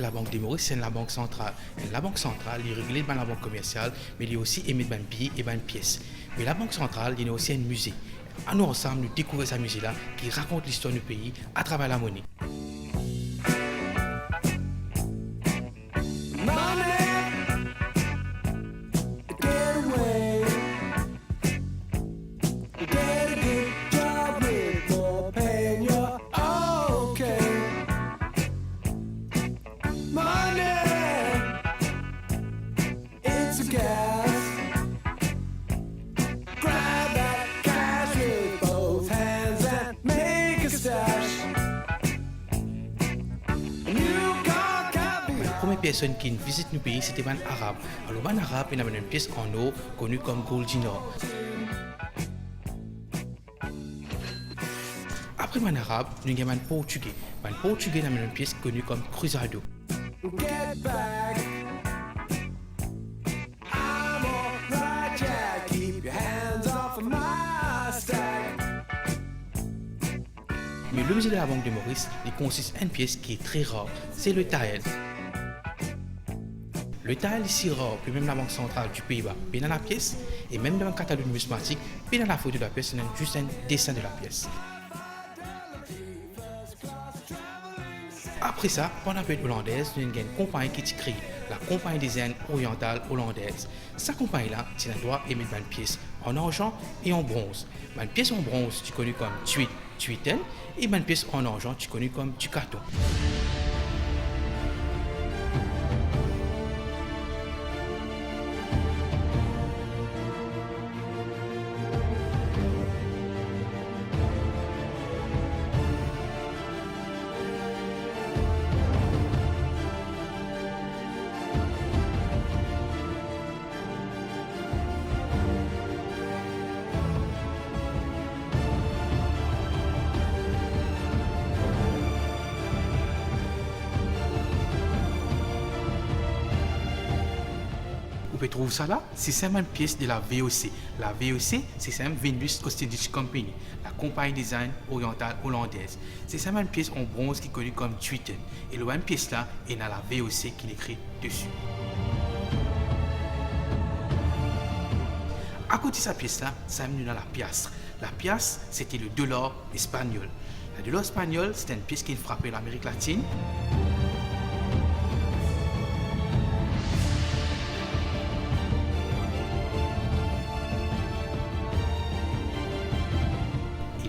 la Banque de Maurice, c'est la Banque centrale. Et la Banque centrale, il régule la banque commerciale, mais il aussi émet des billets et des pièces. Mais la Banque centrale, il y a aussi un musée. À nous ensemble, nous découvrons ce musée-là qui raconte l'histoire du pays à travers la monnaie. La première personne qui visite nos pays, c'était un arabe. Alors, un arabe, il avait une pièce en eau connue comme gold dinor. Après un arabe, nous avons un portugais. Un portugais avait une pièce connue comme cruzado. Mais le musée de la Banque de Maurice, il consiste en une pièce qui est très rare, c'est le taël. Le taël est si rare que même la Banque centrale du Pays-Bas peut dans la pièce, et même dans le catalogue numismatique, peut dans la photo de la pièce, c'est juste un dessin de la pièce. Après ça, pendant la période hollandaise, nous avons une compagnie qui est créée, la Compagnie des Indes orientales hollandaises. Cette compagnie-là, c'est un droit émettre une pièce en argent et en bronze. Une pièce en bronze, tu connais comme tuiten, et une pièce en argent, tu connais comme tucaton. Vous pouvez trouver ça là, c'est seulement une pièce de la VOC. La VOC, c'est seulement Venus Ostindische Company, la compagnie des Indes orientales hollandaise. C'est seulement une pièce en bronze qui est connue comme Tuiten. Et la même pièce là, est dans la VOC qui est écrit dessus. À côté de cette pièce là, ça mène dans la piastre. La piastre, c'était le dollar espagnol. Le dollar espagnol, c'était une pièce qui frappait l'Amérique latine.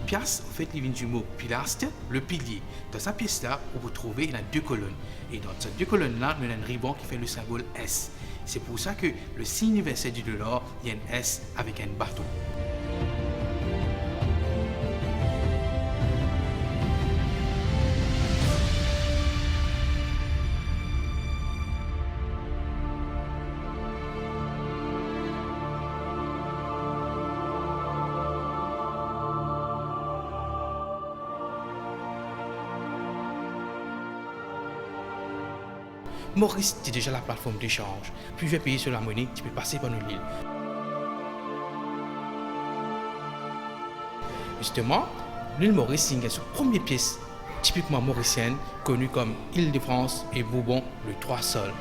Piastre, en fait, il vient du mot pilastre, le pilier. Dans cette pièce-là, on peut trouver il y a deux colonnes. Et dans ces deux colonnes-là, il y a un ruban qui fait le symbole S. C'est pour ça que le signe universel du dollar, il y a un S avec un bateau. Maurice, c'est déjà la plateforme d'échange. Plusieurs pays sur la monnaie, tu peux passer par nos îles. Justement, l'île Maurice, c'est sa première pièce typiquement mauricienne, connue comme Île-de-France et Bourbon, le 3 sols.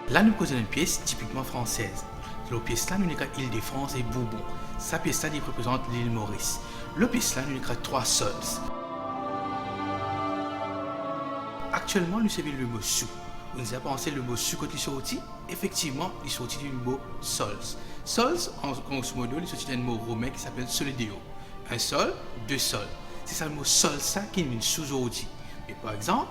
Là, nous posons une pièce typiquement française. La pièce là, nous avons Île-de-France et Bourbon. Sa pièce là, représente l'île Maurice. La pièce là, nous avons 3 sols. Actuellement, nous savons le mot sou. Vous avez pensé le mot sou quand il est sorti? Effectivement, il est sorti du mot sols. Sols, en grosso modo, il est sorti d'un mot romain qui s'appelle solideo. Un sol, 2 sols. C'est ça le mot sol, ça qui est une sous-aujourd'hui. Mais par exemple,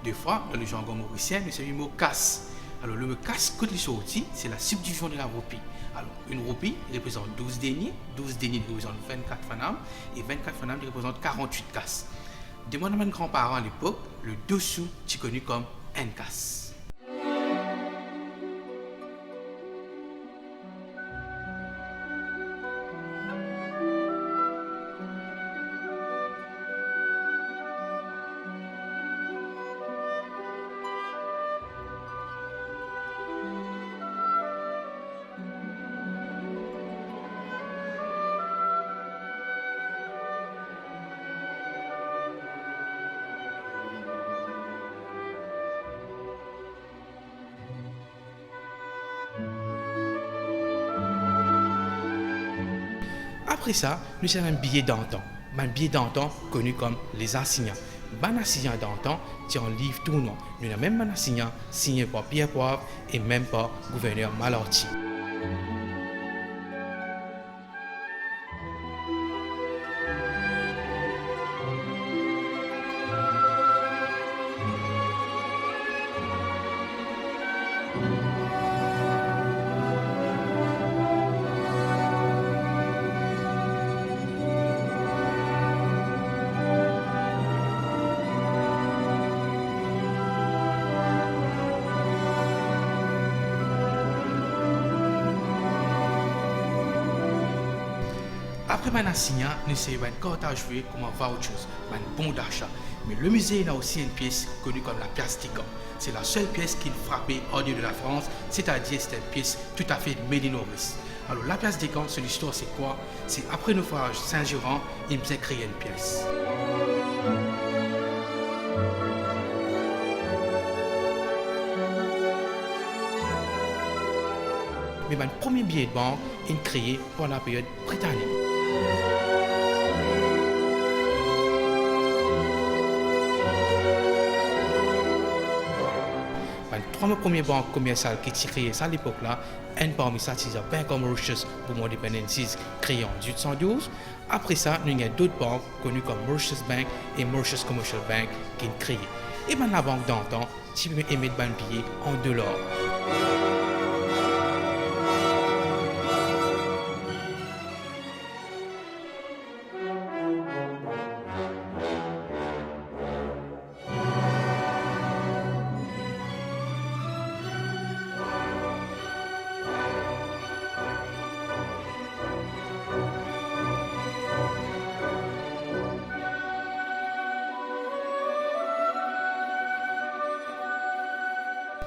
des fois, dans le jargon mauricien, nous savons le mot casse. Alors, le mot casse, quand il est sorti, c'est la subdivision de la roupie. Alors, une roupie représente 12 deniers, 12 deniers représentent 24 fanams, et 24 fanams représentent 48 casses. De mon grand-parent à l'époque, le dessous est connu comme un casse. Après ça, nous avons un billet d'antan. Un billet d'antan connu comme les assignats. Un assignat d'antan, c'est un livre tournant. Nous avons même un assignat signé par Pierre Poivre et même par le gouverneur Malorti. Après mon assignat, nous avons une carte à jouer comme un voucher, un bon d'achat. Mais le musée a aussi une pièce connue comme la pièce Tika. C'est la seule pièce qui frappait hors de la France, c'est-à-dire c'est une pièce tout à fait made in Maurice. Alors la pièce Tika, son histoire c'est quoi? C'est après le naufrage Saint-Géran, il nous a créé une pièce. Mais mon premier billet de banque est créé pour la période britannique. Les trois premières banques commerciales qui ont créé à l'époque-là, un parmi ça, c'est la Bank of Mauritius pour mon Independence créée en 1812. Après ça, nous avons d'autres banques connues comme Mauritius Bank et Mauritius Commercial Bank qui ont créé. Et maintenant, la banque d'antan, tu peux émettre un billet en $.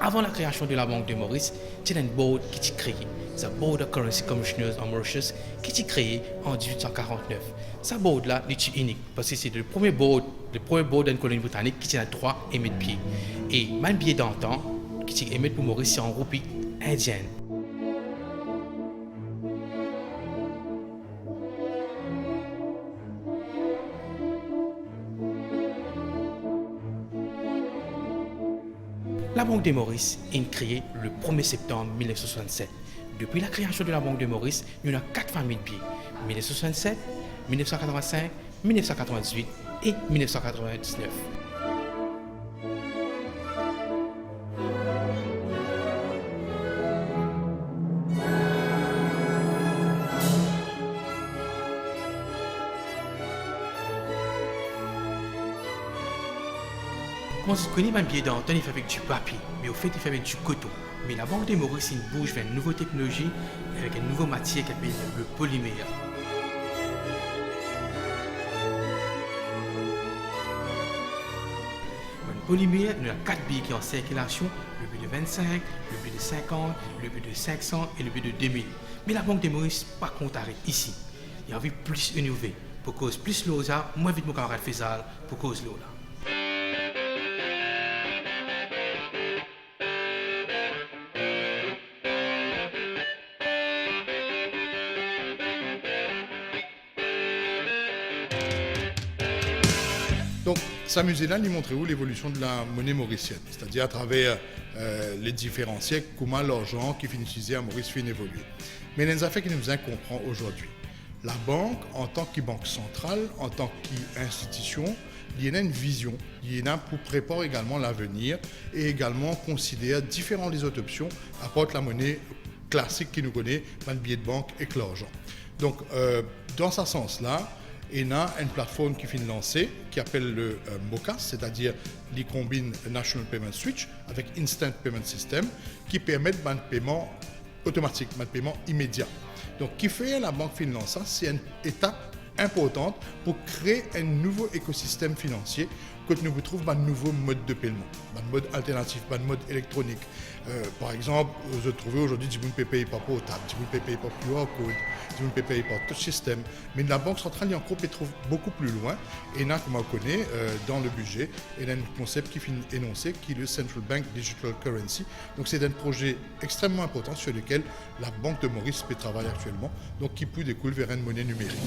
Avant la création de la Banque de Maurice, il y a une board qui est créée. C'est la Board of Currency Commissioners en Mauritius qui est créée en 1849. Cette board-là est unique parce que c'est le premier board d'une colonie britannique qui a droit à émettre pied. Et même billet d'antan qui est émettre pour Maurice, c'est en roupies indienne. La Banque de Maurice est créée le 1er septembre 1967. Depuis la création de la Banque de Maurice, il y a 4 familles de billets. 1967, 1985, 1998 et 1999. Quand vous connaissez un billet d'antan, il fait avec du papier, mais au fait, il fait avec du coton. Mais la Banque de Maurice, il bouge vers une nouvelle technologie avec une nouvelle matière qui s'appelle le polymère. Le polymère, il y a 4 billets qui sont en circulation, le billet de 25, le billet de 50, le billet de 500 et le billet de 2000. Mais la Banque de Maurice, par contre, arrête ici. Il a envie plus innover. Pour cause plus l'eau, moins vite mon camarade Faisal, pour cause l'eau là. Donc, ce musée-là, il montre où l'évolution de la monnaie mauricienne, c'est-à-dire à travers les différents siècles, comment l'argent qui finit utilisé à Maurice fait évoluer. Mais les affaires qui nous comprend aujourd'hui. La banque, en tant que banque centrale, en tant qu'institution, il y a une vision, il y a pour préparer également l'avenir et également considérer différentes les autres options à part la monnaie classique qui nous connaît, le billet de banque et l'argent. Donc, dans ce sens-là, il y a une plateforme qui finit lancée qui appelle le MOCAS, c'est-à-dire qui combine National Payment Switch avec Instant Payment System qui permet un paiement automatique, un paiement immédiat. Donc, qui fait la banque finance, c'est une étape importante pour créer un nouveau écosystème financier quand nous retrouvons un nouveau mode de paiement, un mode alternatif, un mode électronique. Par exemple, vous trouvez aujourd'hui du payer par portable, du payer par QR code, du payer par touch system. Mais la Banque centrale, il encore trouve beaucoup plus loin. Et là, comme on connaît, dans le budget, il y a un concept qui finit énoncé, qui est le Central Bank Digital Currency. Donc, c'est un projet extrêmement important sur lequel la Banque de Maurice peut travailler actuellement, donc qui peut découler vers une monnaie numérique.